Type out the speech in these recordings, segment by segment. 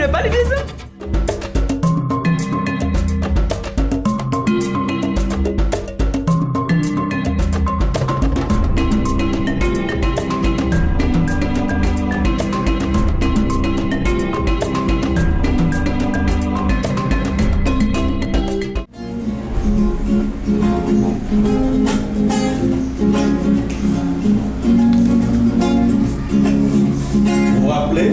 le paludisme. Vous vous rappelez?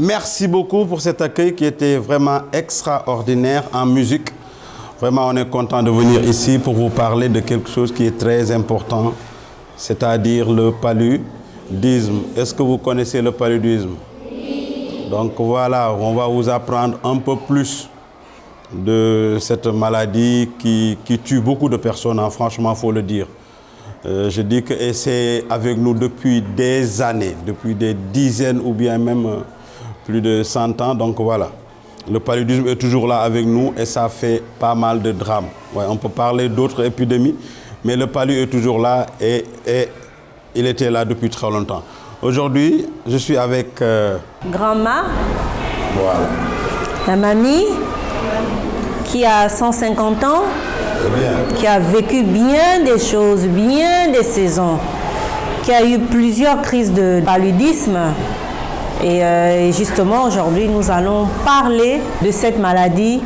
Merci beaucoup pour cet accueil qui était vraiment extraordinaire en musique. Vraiment, on est content de venir ici pour vous parler de quelque chose qui est très important, c'est-à-dire le paludisme. Est-ce que vous connaissez le paludisme? Donc voilà, on va vous apprendre un peu plus de cette maladie qui tue beaucoup de personnes, hein, franchement, il faut le dire. Je dis que c'est avec nous depuis des années, depuis des dizaines ou bien même plus de 100 ans. Donc voilà, le paludisme est toujours là avec nous et ça fait pas mal de drames. Ouais, on peut parler d'autres épidémies, mais le palu est toujours là et il était là depuis très longtemps. Aujourd'hui, je suis avec... Grand-ma, voilà. la mamie, qui a 150 ans, qui a vécu bien des choses, bien des saisons, qui a eu plusieurs crises de paludisme. Et justement, aujourd'hui, nous allons parler de cette maladie,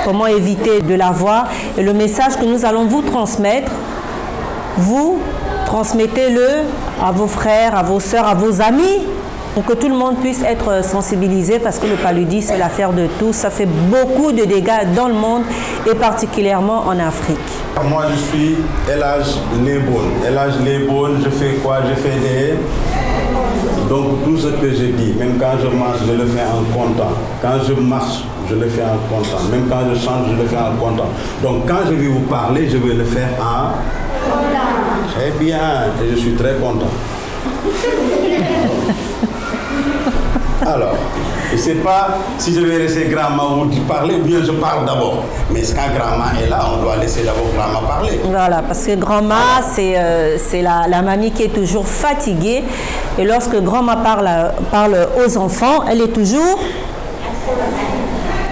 comment éviter de l'avoir. Et le message que nous allons vous transmettre, vous transmettez-le à vos frères, à vos sœurs, à vos amis, pour que tout le monde puisse être sensibilisé, parce que le paludisme, c'est l'affaire de tous. Ça fait beaucoup de dégâts dans le monde et particulièrement en Afrique. Moi, je suis Elhadj Leboun. Elhadj Leboun, je fais quoi? Je fais des... Donc tout ce que je dis, même quand je marche, je le fais en comptant. Quand je marche, je le fais en comptant. Même quand je chante, je le fais en comptant. Donc quand je vais vous parler, je vais le faire en... Très bien, et je suis très content. Alors, je ne sais pas si je vais laisser grand-mère vous parler ou bien je parle d'abord. Mais quand grand-mère est là, on doit laisser d'abord grand-mère parler. Voilà, parce que grand-mère, c'est la mamie qui est toujours fatiguée. Et lorsque grand-mère parle aux enfants, elle est toujours...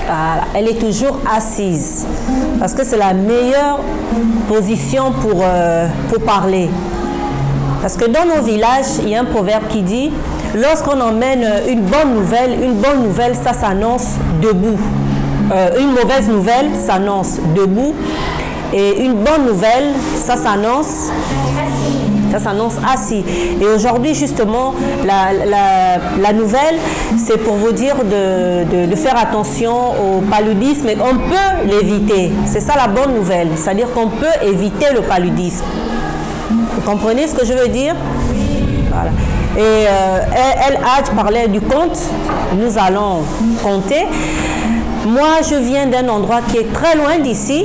Voilà, elle est toujours assise. Parce que c'est la meilleure position pour parler. Parce que dans nos villages, il y a un proverbe qui dit « Lorsqu'on emmène une bonne nouvelle, ça s'annonce debout. » une mauvaise nouvelle s'annonce debout. Et une bonne nouvelle, ça s'annonce assis. Et aujourd'hui, justement, la nouvelle, c'est pour vous dire de faire attention au paludisme. Et on peut l'éviter. C'est ça la bonne nouvelle. C'est-à-dire qu'on peut éviter le paludisme. Vous comprenez ce que je veux dire? Voilà. Et El Hadj parlait du conte. Nous allons compter. Moi, je viens d'un endroit qui est très loin d'ici.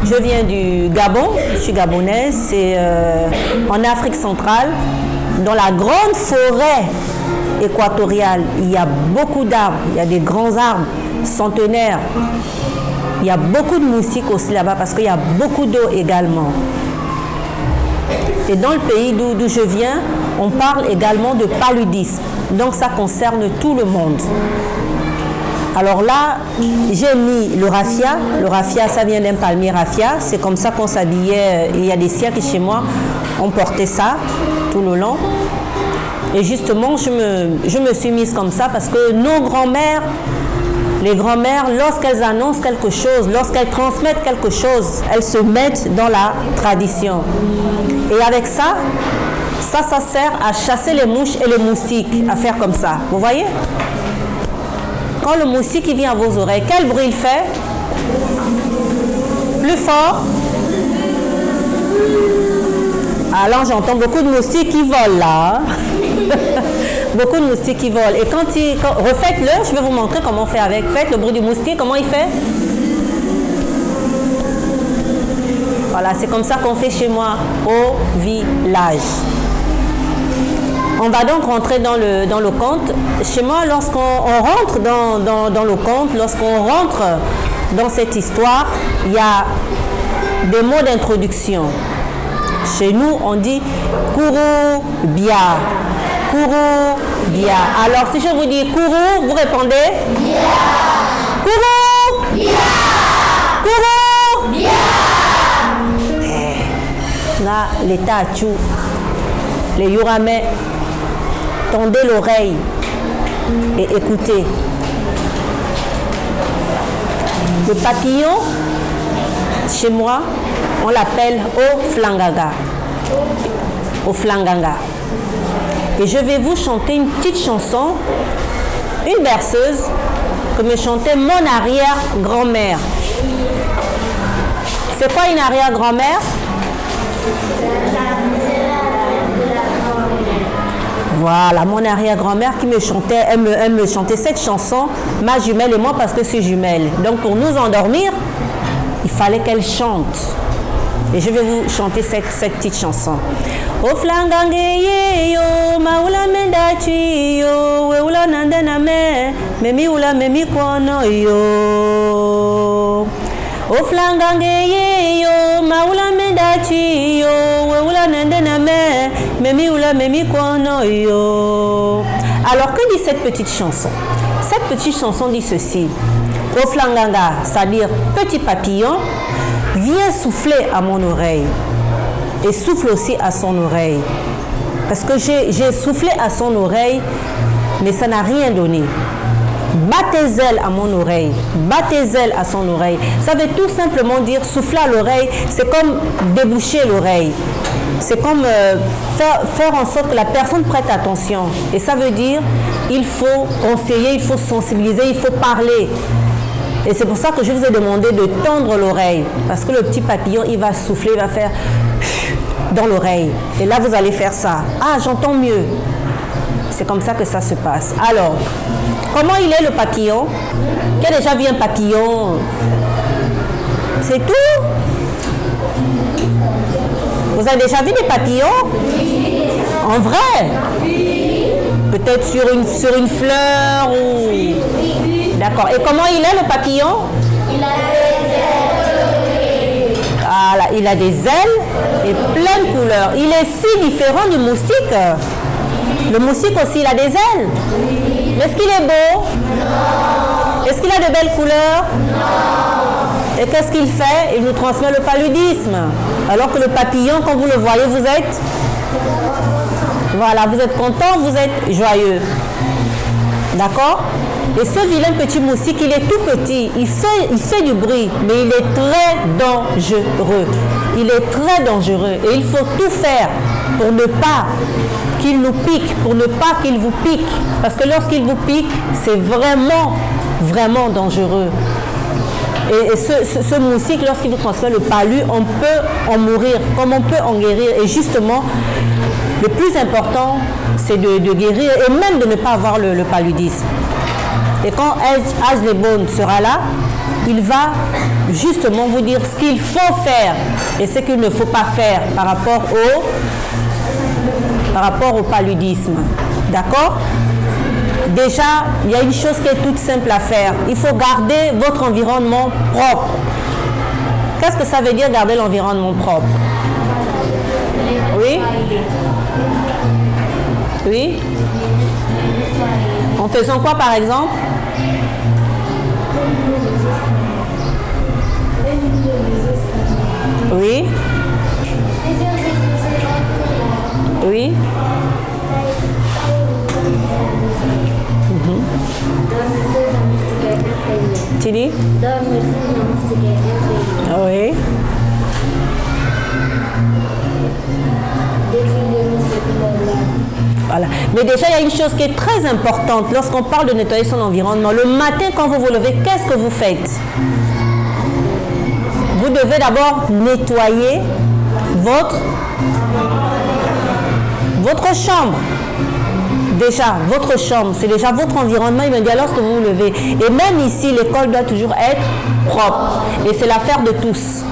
Je viens du Gabon, je suis gabonaise, c'est en Afrique centrale, dans la grande forêt équatoriale. Il y a beaucoup d'arbres, il y a des grands arbres centenaires. Il y a beaucoup de moustiques aussi là-bas parce qu'il y a beaucoup d'eau également. Et dans le pays d'où je viens, on parle également de paludisme. Donc ça concerne tout le monde. Alors là, j'ai mis le raffia. Le raffia, ça vient d'un palmier raffia. C'est comme ça qu'on s'habillait. Il y a des siècles chez moi, on portait ça tout le long. Et justement, je me suis mise comme ça parce que nos grands-mères, les grands-mères, lorsqu'elles annoncent quelque chose, lorsqu'elles transmettent quelque chose, elles se mettent dans la tradition. Et avec ça, ça sert à chasser les mouches et les moustiques, à faire comme ça. Vous voyez ? Quand le moustique il vient à vos oreilles, quel bruit il fait? Plus fort. Alors j'entends beaucoup de moustiques qui volent là. Beaucoup de moustiques qui volent. Et refaites-le, je vais vous montrer comment on fait avec. Faites le bruit du moustique, comment il fait? Voilà, c'est comme ça qu'on fait chez moi au village. On va donc rentrer dans le conte. Chez moi, lorsqu'on rentre dans le conte, lorsqu'on rentre dans cette histoire, il y a des mots d'introduction. Chez nous, on dit « Kourou Bia ». Kourou Bia. Alors, si je vous dis « Kourou », vous répondez « Bia ». Kourou Bia. Kourou Bia. Là, les tachou, les yuramais, tendez l'oreille et écoutez. Le papillon, chez moi, on l'appelle Oflanganga. Oflanganga. Et je vais vous chanter une petite chanson, une berceuse que me chantait mon arrière-grand-mère. C'est quoi une arrière-grand-mère? Voilà, mon arrière-grand-mère qui me chantait, elle me chantait cette chanson, ma jumelle et moi, parce que c'est jumelle. Donc pour nous endormir, il fallait qu'elle chante. Et je vais vous chanter cette petite chanson. O flangange yo, maula mendachi yo, weula nandena memi ula memi kono yo. O flangange yo, maula mendachi yo, weula nandena memi ula memi kono yo. Alors que dit cette petite chanson? Cette petite chanson dit ceci. O flanganga, c'est-à-dire petit papillon, viens souffler à mon oreille et souffle aussi à son oreille. Parce que j'ai soufflé à son oreille, mais ça n'a rien donné. Bats tes ailes à mon oreille, bats tes ailes à son oreille. Ça veut tout simplement dire souffler à l'oreille, c'est comme déboucher l'oreille. C'est comme faire en sorte que la personne prête attention. Et ça veut dire, il faut conseiller, il faut sensibiliser, il faut parler. Et c'est pour ça que je vous ai demandé de tendre l'oreille. Parce que le petit papillon, il va souffler, il va faire dans l'oreille. Et là, vous allez faire ça. Ah, j'entends mieux. C'est comme ça que ça se passe. Alors, comment il est le papillon? Qui a déjà vu un papillon? C'est tout? Vous avez déjà vu des papillons? Oui. En vrai? Oui. Peut-être sur une fleur ou... Oui. D'accord. Et comment il est le papillon? Il a des ailes. Voilà, il a des ailes et plein de couleurs. Il est si différent du moustique. Le moustique aussi, il a des ailes. Oui. Est-ce qu'il est beau? Non. Est-ce qu'il a de belles couleurs? Non. Et qu'est-ce qu'il fait? Il nous transmet le paludisme. Alors que le papillon, quand vous le voyez, vous êtes... Voilà, vous êtes content, vous êtes joyeux. D'accord? Et ce vilain petit moustique, il est tout petit, il fait du bruit, mais il est très dangereux. Il est très dangereux et il faut tout faire pour ne pas qu'il nous pique, pour ne pas qu'il vous pique. Parce que lorsqu'il vous pique, c'est vraiment, vraiment dangereux. Et ce moustique, lorsqu'il vous transmet le palu, on peut en mourir, comme on peut en guérir. Et justement, le plus important, c'est de guérir et même de ne pas avoir le paludisme. Et quand Ajlebon sera là, il va justement vous dire ce qu'il faut faire et ce qu'il ne faut pas faire par rapport au paludisme. D'accord? Déjà, il y a une chose qui est toute simple à faire. Il faut garder votre environnement propre. Qu'est-ce que ça veut dire garder l'environnement propre? Oui? Oui? En faisant quoi par exemple? Oui? Oui? Tu dis? Oui. Voilà. Mais déjà, il y a une chose qui est très importante lorsqu'on parle de nettoyer son environnement. Le matin, quand vous vous levez, qu'est-ce que vous faites? Vous devez d'abord nettoyer votre chambre. Déjà, votre chambre, c'est déjà votre environnement immédiat lorsque vous vous levez. Et même ici, l'école doit toujours être propre. Et c'est l'affaire de tous.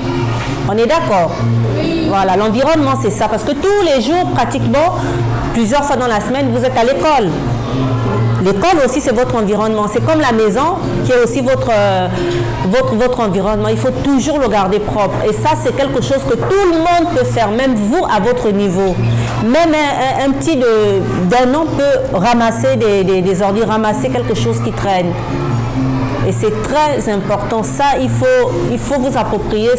On est d'accord? Oui. Voilà, l'environnement, c'est ça. Parce que tous les jours, pratiquement, plusieurs fois dans la semaine, vous êtes à l'école. L'école aussi, c'est votre environnement. C'est comme la maison qui est aussi votre environnement. Il faut toujours le garder propre. Et ça, c'est quelque chose que tout le monde peut faire, même vous à votre niveau. Même un petit d'un an peut ramasser des ordures, ramasser quelque chose qui traîne. Et c'est très important. Ça, il faut vous approprier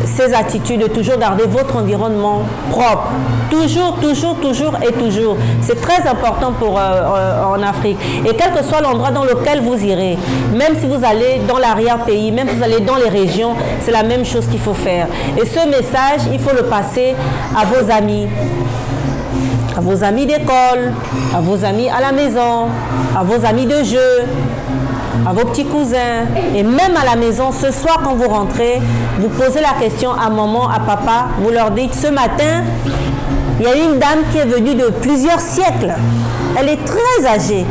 ces attitudes de toujours garder votre environnement propre. Toujours, toujours, toujours et toujours. C'est très important en Afrique. Et quel que soit l'endroit dans lequel vous irez, même si vous allez dans l'arrière-pays, même si vous allez dans les régions, c'est la même chose qu'il faut faire. Et ce message, il faut le passer à vos amis. À vos amis d'école, à vos amis à la maison, à vos amis de jeu, à vos petits cousins. Et même à la maison, ce soir quand vous rentrez, vous posez la question à maman, à papa, vous leur dites, ce matin, il y a une dame qui est venue de plusieurs siècles. Elle est très âgée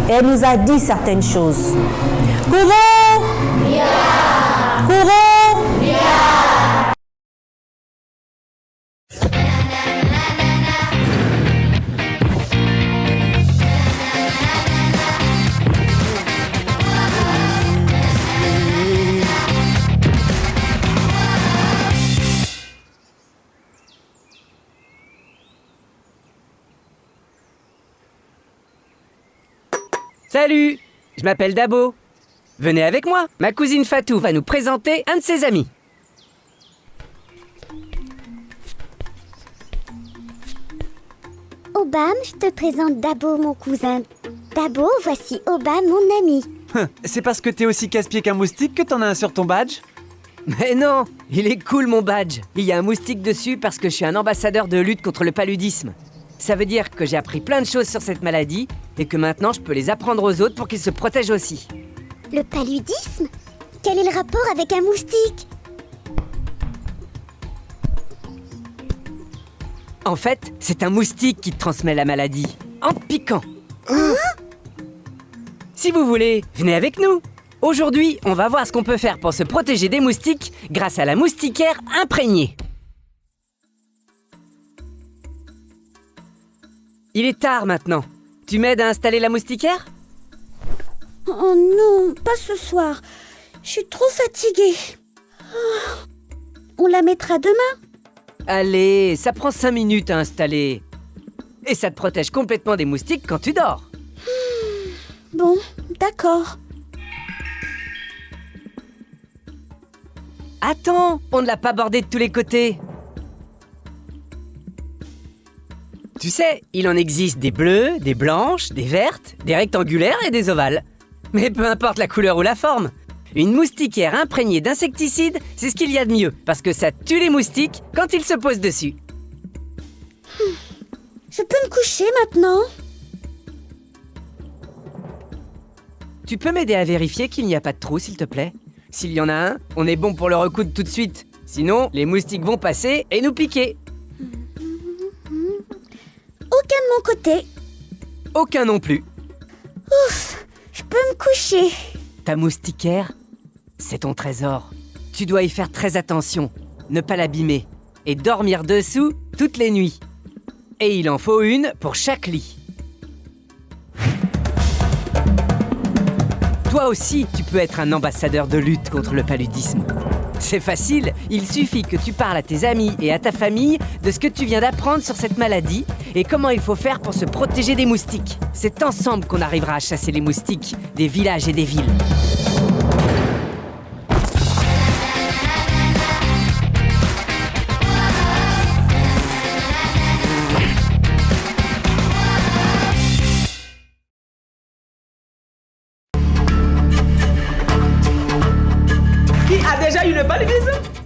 et elle nous a dit certaines choses. Courons! Bien! Courons! Bien! Salut, je m'appelle Dabo. Venez avec moi, ma cousine Fatou va nous présenter un de ses amis. Obam, je te présente Dabo, mon cousin. Dabo, voici Obam, mon ami. C'est parce que t'es aussi casse-pied qu'un moustique que t'en as un sur ton badge? Mais non, il est cool mon badge. Il y a un moustique dessus parce que je suis un ambassadeur de lutte contre le paludisme. Ça veut dire que j'ai appris plein de choses sur cette maladie et que maintenant je peux les apprendre aux autres pour qu'ils se protègent aussi. Le paludisme? Quel est le rapport avec un moustique? En fait, c'est un moustique qui te transmet la maladie, en te piquant. Hein? Si vous voulez, venez avec nous. Aujourd'hui, on va voir ce qu'on peut faire pour se protéger des moustiques grâce à la moustiquaire imprégnée. Il est tard maintenant. Tu m'aides à installer la moustiquaire? Oh non, pas ce soir. Je suis trop fatiguée. On la mettra demain? Allez, ça prend 5 minutes à installer. Et ça te protège complètement des moustiques quand tu dors. Bon, d'accord. Attends, on ne l'a pas bordé de tous les côtés. Tu sais, il en existe des bleues, des blanches, des vertes, des rectangulaires et des ovales. Mais peu importe la couleur ou la forme, une moustiquaire imprégnée d'insecticides, c'est ce qu'il y a de mieux, parce que ça tue les moustiques quand ils se posent dessus. Je peux me coucher maintenant? Tu peux m'aider à vérifier qu'il n'y a pas de trou, s'il te plaît? S'il y en a un, on est bon pour le recoudre tout de suite. Sinon, les moustiques vont passer et nous piquer. Aucun de mon côté. Aucun non plus. Ouf, je peux me coucher. Ta moustiquaire, c'est ton trésor. Tu dois y faire très attention, ne pas l'abîmer, et dormir dessous toutes les nuits. Et il en faut une pour chaque lit. Toi aussi, tu peux être un ambassadeur de lutte contre le paludisme. C'est facile, il suffit que tu parles à tes amis et à ta famille de ce que tu viens d'apprendre sur cette maladie et comment il faut faire pour se protéger des moustiques. C'est ensemble qu'on arrivera à chasser les moustiques des villages et des villes. Qui a déjà eu le paludisme?